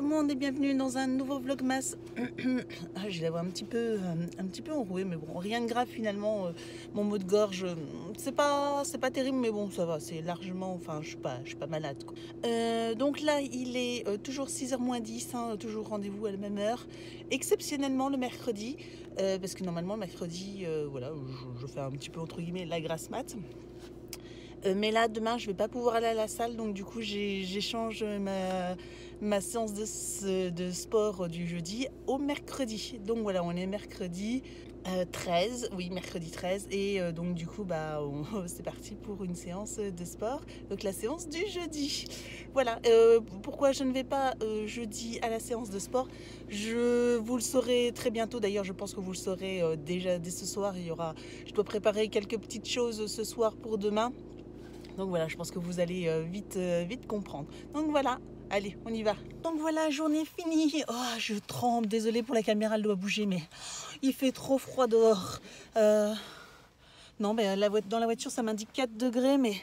le monde et bienvenue dans un nouveau vlogmas. Je l'avais un petit peu enroué, mais bon, rien de grave finalement. Mon mot de gorge, c'est pas terrible, mais bon, ça va, c'est largement, enfin, je suis pas malade, quoi. Donc là, il est toujours 6h moins 10, hein, toujours rendez-vous à la même heure. Exceptionnellement le mercredi, parce que normalement le mercredi, voilà, je fais un petit peu entre guillemets la grasse mat. Mais là, demain, je vais pas pouvoir aller à la salle, donc du coup, j'échange ma séance de sport du jeudi au mercredi. Donc voilà, on est mercredi 13, oui, mercredi 13, et donc du coup, c'est parti pour une séance de sport, donc la séance du jeudi. Voilà, pourquoi je ne vais pas jeudi à la séance de sport, vous le saurez très bientôt. D'ailleurs, je pense que vous le saurez déjà dès ce soir. Je dois préparer quelques petites choses ce soir pour demain. Donc voilà, je pense que vous allez vite comprendre. Donc voilà, allez, on y va. Donc voilà, journée finie. Oh, je tremble, désolée pour la caméra, elle doit bouger, mais il fait trop froid dehors. Non, mais dans la voiture, ça m'indique 4 degrés, mais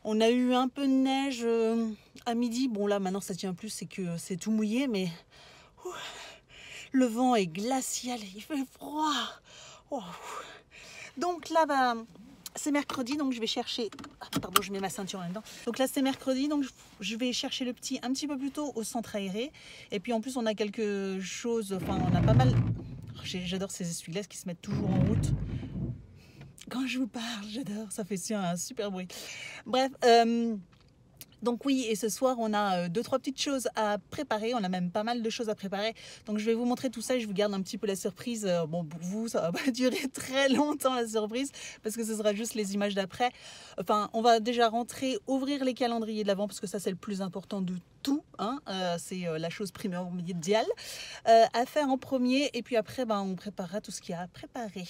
on a eu un peu de neige à midi. Bon là, maintenant, ça tient plus, c'est que c'est tout mouillé, mais le vent est glacial, il fait froid. Oh. Donc là, c'est mercredi, donc je vais chercher... pardon, je mets ma ceinture là-dedans. Donc là, c'est mercredi, donc je vais chercher le petit un petit peu plus tôt au centre aéré. Et puis en plus, on a quelque chose... Enfin, on a pas mal... J'adore ces essuie-glaces qui se mettent toujours en route. Quand je vous parle, j'adore. Ça fait un super bruit. Bref, donc oui, et ce soir, on a 2-3 petites choses à préparer. On a même pas mal de choses à préparer. Donc je vais vous montrer tout ça et je vous garde un petit peu la surprise. Bon, pour vous, ça va pas durer très longtemps la surprise parce que ce sera juste les images d'après. Enfin, on va déjà rentrer, ouvrir les calendriers de l'Avent parce que ça, c'est le plus important de tout. Hein. C'est la chose primordiale à faire en premier. Et puis après, on préparera tout ce qu'il y a à préparer.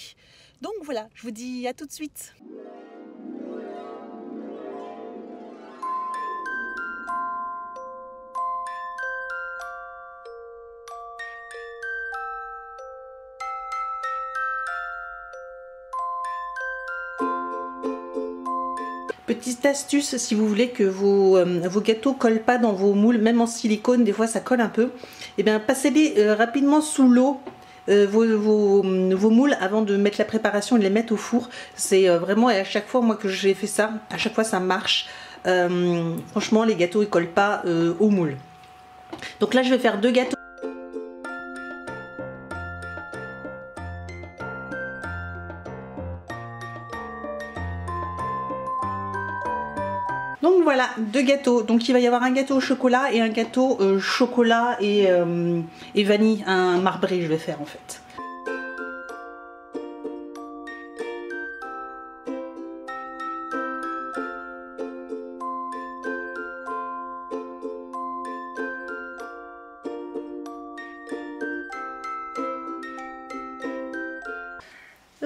Donc voilà, je vous dis à tout de suite. Petite astuce, si vous voulez que vos gâteaux collent pas dans vos moules, même en silicone, des fois ça colle un peu, et bien passez-les rapidement sous l'eau, vos moules, avant de mettre la préparation et de les mettre au four. C'est vraiment, et à chaque fois moi que j'ai fait ça, à chaque fois ça marche. Franchement, les gâteaux ils collent pas au moule. Donc là je vais faire 2 gâteaux. Donc voilà, 2 gâteaux. Donc il va y avoir un gâteau au chocolat et un gâteau chocolat et vanille, un marbré je vais faire en fait.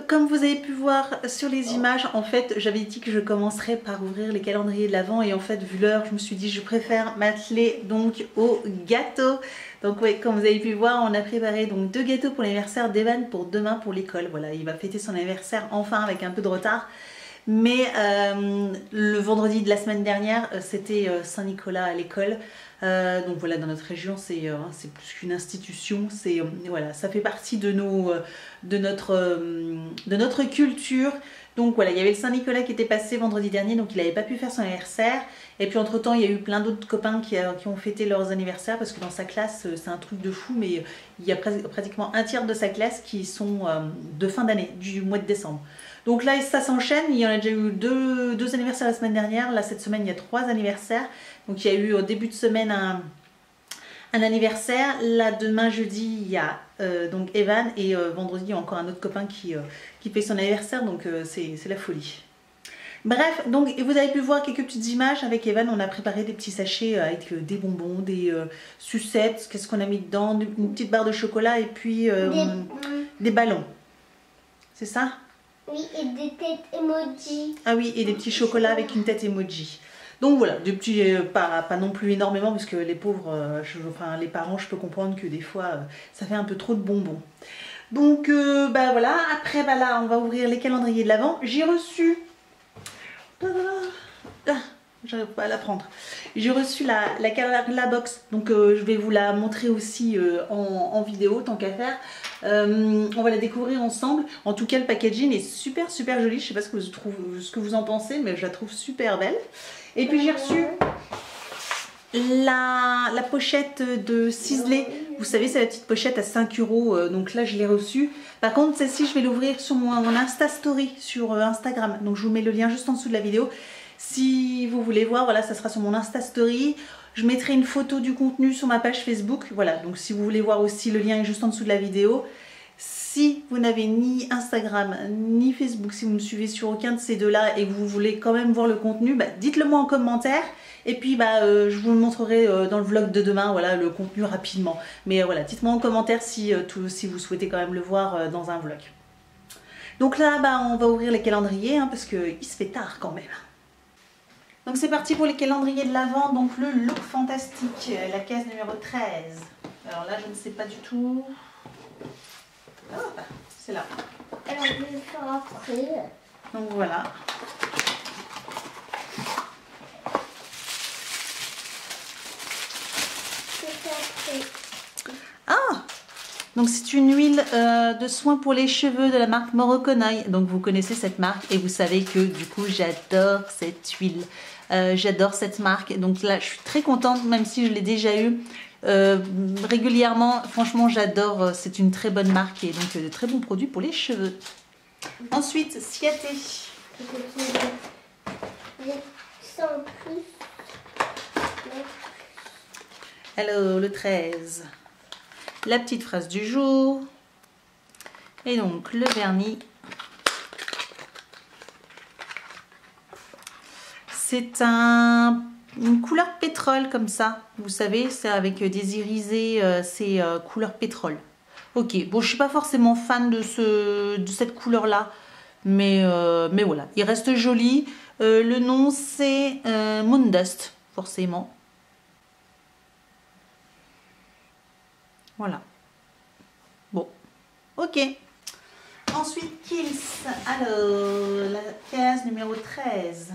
Comme vous avez pu voir sur les images, en fait, j'avais dit que je commencerais par ouvrir les calendriers de l'Avent et en fait, vu l'heure, je me suis dit je préfère m'atteler donc au gâteau. Donc oui, comme vous avez pu voir, on a préparé donc 2 gâteaux pour l'anniversaire d'Evan pour demain pour l'école. Voilà, il va fêter son anniversaire enfin avec un peu de retard. Mais le vendredi de la semaine dernière, c'était Saint-Nicolas à l'école. Donc voilà, dans notre région, c'est plus qu'une institution. Voilà, ça fait partie de notre culture. Donc voilà, il y avait le Saint-Nicolas qui était passé vendredi dernier, donc il n'avait pas pu faire son anniversaire. Et puis entre temps, il y a eu plein d'autres copains qui ont fêté leurs anniversaires parce que dans sa classe, c'est un truc de fou, mais il y a pratiquement un tiers de sa classe qui sont de fin d'année, du mois de décembre. Donc là, ça s'enchaîne. Il y en a déjà eu deux anniversaires la semaine dernière. Là, cette semaine, il y a 3 anniversaires. Donc il y a eu au début de semaine un anniversaire. Là, demain, jeudi, il y a donc Evan. Et vendredi, il y a encore un autre copain qui fait son anniversaire. Donc c'est la folie. Bref, donc vous avez pu voir quelques petites images avec Evan. On a préparé des petits sachets avec des bonbons, des sucettes. Qu'est-ce qu'on a mis dedans? Une petite barre de chocolat et puis des ballons. C'est ça? Oui, et des têtes emoji. Ah oui, et des petits chocolats avec une tête emoji. Donc voilà, des petits, pas non plus énormément, parce que les pauvres, enfin les parents, je peux comprendre que des fois, ça fait un peu trop de bonbons. Donc voilà, après là, on va ouvrir les calendriers de l'Avent. J'ai reçu... j'arrive pas à la prendre. J'ai reçu la box, donc je vais vous la montrer aussi en vidéo, tant qu'à faire. On va la découvrir ensemble. En tout cas, le packaging est super super joli. Je sais pas ce que vous en pensez, mais je la trouve super belle. Et puis j'ai reçu la pochette de Sisley. Vous savez, c'est la petite pochette à 5 €. Donc là, je l'ai reçue. Par contre, celle-ci, je vais l'ouvrir sur mon Insta Story sur Instagram. Donc je vous mets le lien juste en dessous de la vidéo. Si vous voulez voir, voilà, ça sera sur mon Insta Story. Je mettrai une photo du contenu sur ma page Facebook. Voilà, donc si vous voulez voir aussi, le lien est juste en dessous de la vidéo. Si vous n'avez ni Instagram ni Facebook, si vous me suivez sur aucun de ces deux-là et que vous voulez quand même voir le contenu, bah, dites-le moi en commentaire. Et puis je vous le montrerai dans le vlog de demain, voilà, le contenu rapidement. Mais voilà, dites-moi en commentaire si vous souhaitez quand même le voir dans un vlog. Donc là, on va ouvrir les calendriers, hein, parce qu'il se fait tard quand même. Donc c'est parti pour les calendriers de l'Avent, donc le look fantastique, la case numéro 13. Alors là, je ne sais pas du tout. Oh, c'est là. Alors, je vais le faire après. Donc voilà. Ah! Donc c'est une huile de soin pour les cheveux de la marque Moroconoy. Donc vous connaissez cette marque et vous savez que du coup j'adore cette huile. J'adore cette marque. Donc là je suis très contente, même si je l'ai déjà eu régulièrement. Franchement j'adore, c'est une très bonne marque et donc de très bons produits pour les cheveux. Ensuite, Ciaté. Alors le 13. La petite phrase du jour. Et donc le vernis. C'est une couleur pétrole comme ça. Vous savez, c'est avec des irisés, c'est couleur pétrole. Ok, bon, je suis pas forcément fan de cette couleur-là. Mais voilà, il reste joli. Le nom, c'est Moondust, forcément. Voilà. Bon, ok. Ensuite, Kills. Alors, la case numéro 13.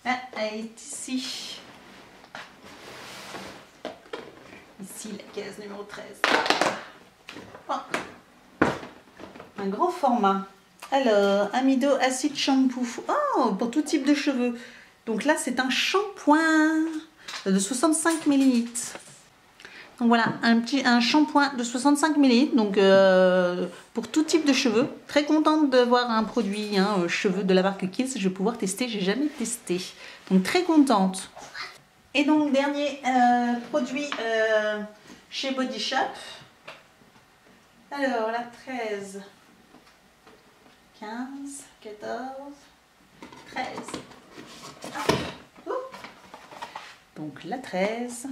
Ah, elle est ici. Ici, la case numéro 13. Oh. Un grand format. Alors, Amido Acid Shampoo. Oh, pour tout type de cheveux. Donc là, c'est un shampoing de 65 ml. Donc voilà, un shampoing de 65 ml. Donc pour tout type de cheveux. Très contente de voir un produit cheveux de la marque Kills. Je vais pouvoir tester. J'ai jamais testé. Donc très contente. Et donc dernier produit chez Body Shop. Alors la 13, 15, 14, 13. Ah. Oh. Donc la 13.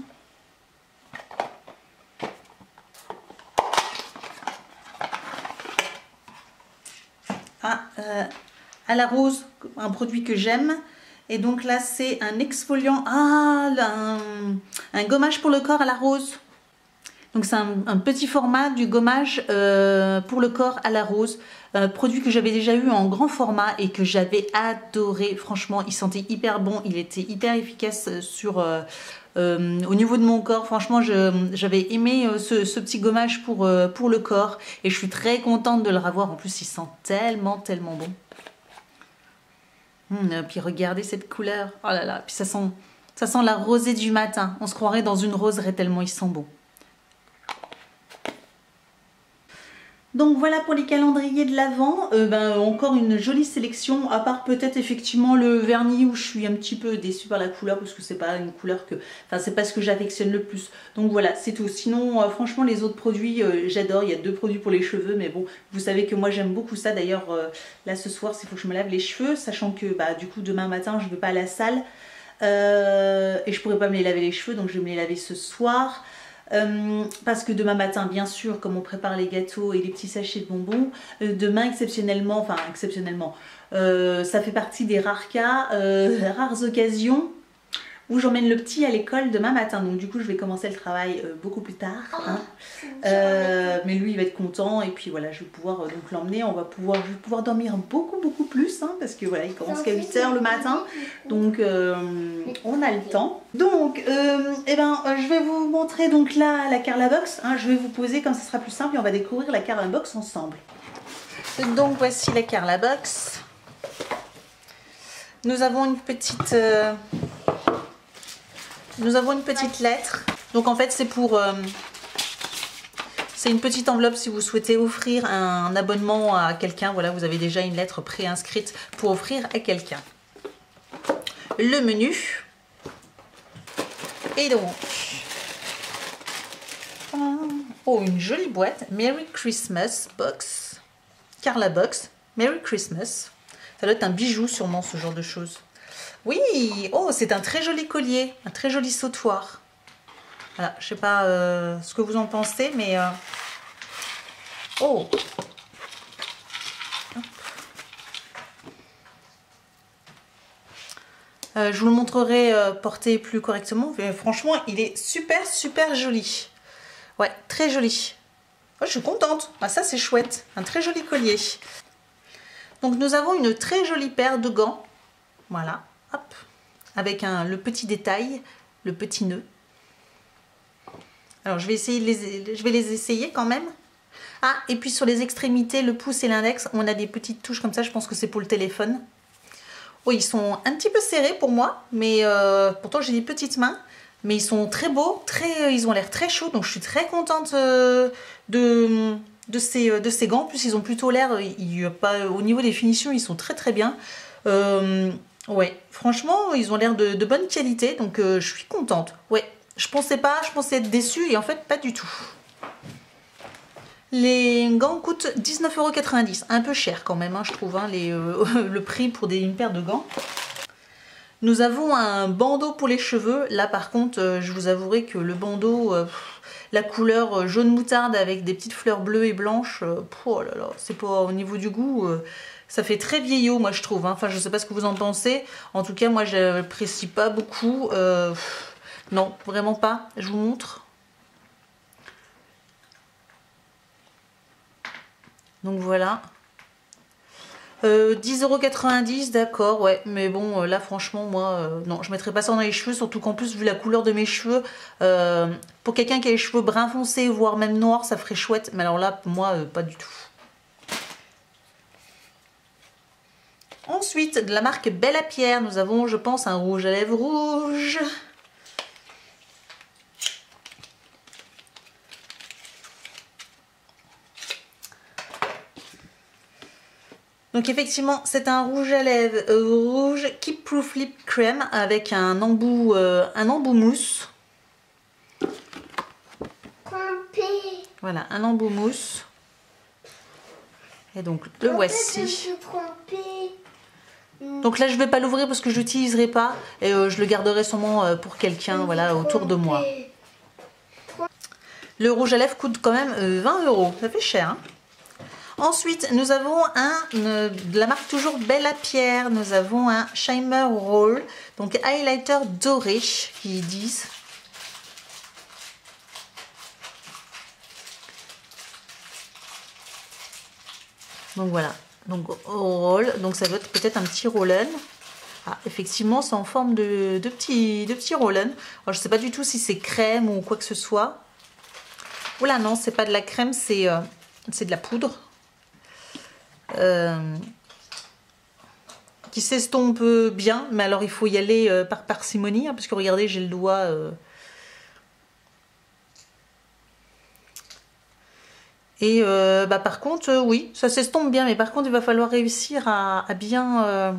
À la rose, un produit que j'aime. Et donc là c'est un exfoliant, un gommage pour le corps à la rose. Donc c'est un petit format du gommage pour le corps à la rose. Produit que j'avais déjà eu en grand format et que j'avais adoré. Franchement, il sentait hyper bon. Il était hyper efficace au niveau de mon corps. Franchement, j'avais aimé ce petit gommage pour le corps. Et je suis très contente de le revoir. En plus, il sent tellement, tellement bon. Puis regardez cette couleur. Oh là là. Puis ça sent la rosée du matin. On se croirait dans une roseraie tellement il sent bon. Donc voilà pour les calendriers de l'Avent, encore une jolie sélection, à part peut-être effectivement le vernis où je suis un petit peu déçue par la couleur parce que c'est pas une couleur c'est pas ce que j'affectionne le plus. Donc voilà, c'est tout. Sinon franchement les autres produits j'adore, il y a 2 produits pour les cheveux mais bon, vous savez que moi j'aime beaucoup ça. D'ailleurs là ce soir il faut que je me lave les cheveux, sachant que du coup demain matin je vais pas à la salle et je pourrais pas me les laver les cheveux, donc je vais me les laver ce soir. Parce que demain matin, bien sûr, comme on prépare les gâteaux et les petits sachets de bonbons, demain exceptionnellement, ça fait partie des rares cas, rares occasions où j'emmène le petit à l'école demain matin. Donc du coup je vais commencer le travail beaucoup plus tard. Hein. Mais lui il va être content et puis voilà je vais pouvoir donc l'emmener. Je vais pouvoir dormir beaucoup plus hein, parce que voilà il commence qu'à 8 h le matin. Donc on a le temps. Donc je vais vous montrer donc là la Carla Box. Hein. Je vais vous poser comme ça sera plus simple et on va découvrir la Carla Box ensemble. Donc voici la Carla Box. Nous avons une petite lettre. Donc en fait c'est pour c'est une petite enveloppe si vous souhaitez offrir un abonnement à quelqu'un. Voilà, vous avez déjà une lettre préinscrite pour offrir à quelqu'un. Le menu. Et donc oh, une jolie boîte. Merry Christmas Box. Carla Box. Merry Christmas. Ça doit être un bijou sûrement ce genre de choses. Oui, oh c'est un très joli collier, un très joli sautoir. Voilà, je sais pas ce que vous en pensez, mais oh. Je vous le montrerai porté plus correctement. Mais franchement, il est super joli. Ouais, très joli. Oh, je suis contente. Ah, ça c'est chouette, un très joli collier. Donc nous avons une très jolie paire de gants, voilà, hop, avec le petit détail, le petit nœud. Alors je vais les essayer quand même. Ah, et puis sur les extrémités, le pouce et l'index, on a des petites touches comme ça, je pense que c'est pour le téléphone. Oui, ils sont un petit peu serrés pour moi, mais pourtant j'ai des petites mains. Mais ils sont très beaux, ils ont l'air très chauds, donc je suis très contente de ces gants. En plus, ils ont plutôt l'air, au niveau des finitions, ils sont très bien. Ouais, franchement, ils ont l'air de bonne qualité, donc je suis contente. Ouais, je pensais être déçue et en fait, pas du tout. Les gants coûtent 19,90 €, un peu cher quand même, hein, je trouve, hein, le prix pour une paire de gants. Nous avons un bandeau pour les cheveux. Là par contre, je vous avouerai que le bandeau, la couleur jaune moutarde avec des petites fleurs bleues et blanches, oh là là, c'est pas au niveau du goût, ça fait très vieillot moi je trouve. Hein. Enfin je sais pas ce que vous en pensez. En tout cas moi j'apprécie pas beaucoup. Non, vraiment pas. Je vous montre. Donc voilà. 10,90 €, d'accord, ouais, mais bon, là franchement, moi, non, je mettrais pas ça dans les cheveux, surtout qu'en plus, vu la couleur de mes cheveux, pour quelqu'un qui a les cheveux brun foncé, voire même noir, ça ferait chouette, mais alors là, moi, pas du tout. Ensuite, de la marque Belle à Pierre, nous avons, je pense, un rouge à lèvres rouge. Donc effectivement, c'est un rouge à lèvres rouge Keep Proof Lip Cream avec un embout mousse. Voilà, un embout mousse. Et donc le voici. Donc là, je ne vais pas l'ouvrir parce que je l'utiliserai pas et je le garderai sûrement pour quelqu'un, voilà, autour de moi. Le rouge à lèvres coûte quand même 20 €. Ça fait cher, hein. Ensuite, nous avons de la marque toujours Belle à Pierre, nous avons un Shimmer Roll, donc highlighter doré, qu'ils disent. Donc voilà, donc roll, donc ça doit être peut-être un petit roll-on. Ah, effectivement, c'est en forme de petits roll-on. Alors, je ne sais pas du tout si c'est crème ou quoi que ce soit. Oula, non, c'est pas de la crème, c'est de la poudre. Qui s'estompe bien, mais alors il faut y aller par parcimonie, hein, parce que regardez, j'ai le doigt. Et par contre, oui, ça s'estompe bien, mais par contre, il va falloir réussir à bien.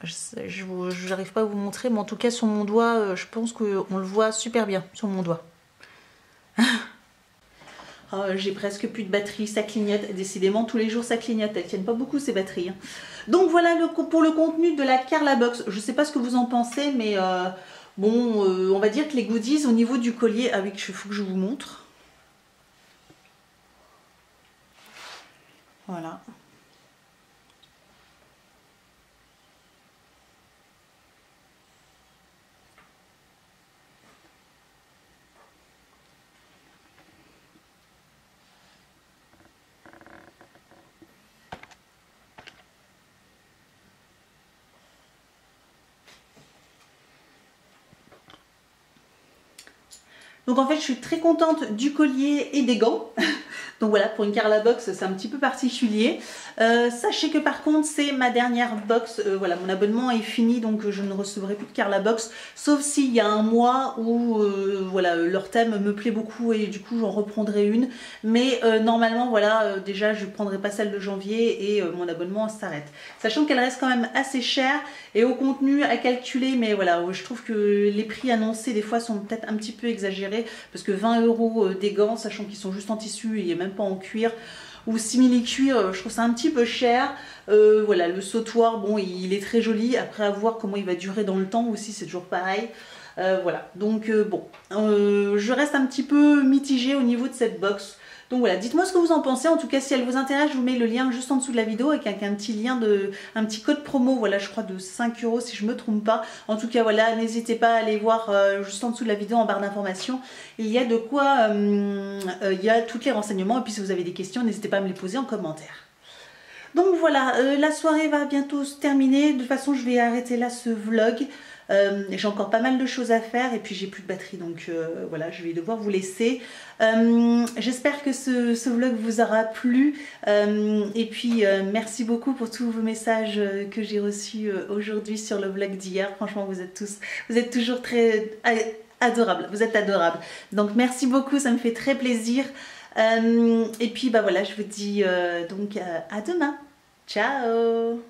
Je n'arrive pas à vous montrer, mais en tout cas, sur mon doigt, je pense qu'on le voit super bien sur mon doigt. Oh, j'ai presque plus de batterie, ça clignote. Décidément, tous les jours ça clignote. Elles tiennent pas beaucoup ces batteries. Hein. Donc voilà pour le contenu de la Carla Box. Je sais pas ce que vous en pensez, mais bon, on va dire que les goodies au niveau du collier. Ah oui, il faut que je vous montre. Voilà. Donc en fait je suis très contente du collier et des gants. Donc voilà, pour une Carla Box c'est un petit peu particulier. Sachez que par contre c'est ma dernière box, voilà, mon abonnement est fini, donc je ne recevrai plus de Carla Box, sauf s'il y a un mois où voilà, leur thème me plaît beaucoup et du coup j'en reprendrai une. Mais normalement voilà, déjà je ne prendrai pas celle de janvier et mon abonnement s'arrête. Sachant qu'elle reste quand même assez chère et au contenu à calculer, mais voilà, je trouve que les prix annoncés des fois sont peut-être un petit peu exagérés, parce que 20 € des gants, sachant qu'ils sont juste en tissu et il n'y a même pas en cuir, ou simili-cuir, je trouve ça un petit peu cher. Voilà, le sautoir, bon, il est très joli, après à voir comment il va durer dans le temps aussi, c'est toujours pareil. Voilà, donc bon, je reste un petit peu mitigée au niveau de cette box. Donc voilà, dites-moi ce que vous en pensez. En tout cas, si elle vous intéresse, je vous mets le lien juste en dessous de la vidéo avec un petit lien un petit code promo, voilà, je crois de 5 € si je me trompe pas. En tout cas, voilà, n'hésitez pas à aller voir juste en dessous de la vidéo en barre d'informations. Il y a de quoi, il y a tous les renseignements. Et puis si vous avez des questions, n'hésitez pas à me les poser en commentaire. Donc voilà, la soirée va bientôt se terminer. De toute façon, je vais arrêter là ce vlog. J'ai encore pas mal de choses à faire et puis j'ai plus de batterie, donc voilà, je vais devoir vous laisser. J'espère que ce vlog vous aura plu et puis merci beaucoup pour tous vos messages que j'ai reçus aujourd'hui sur le vlog d'hier. Franchement, vous êtes toujours très adorables, vous êtes adorables. Donc merci beaucoup, ça me fait très plaisir. Et puis bah voilà, je vous dis donc à demain. Ciao!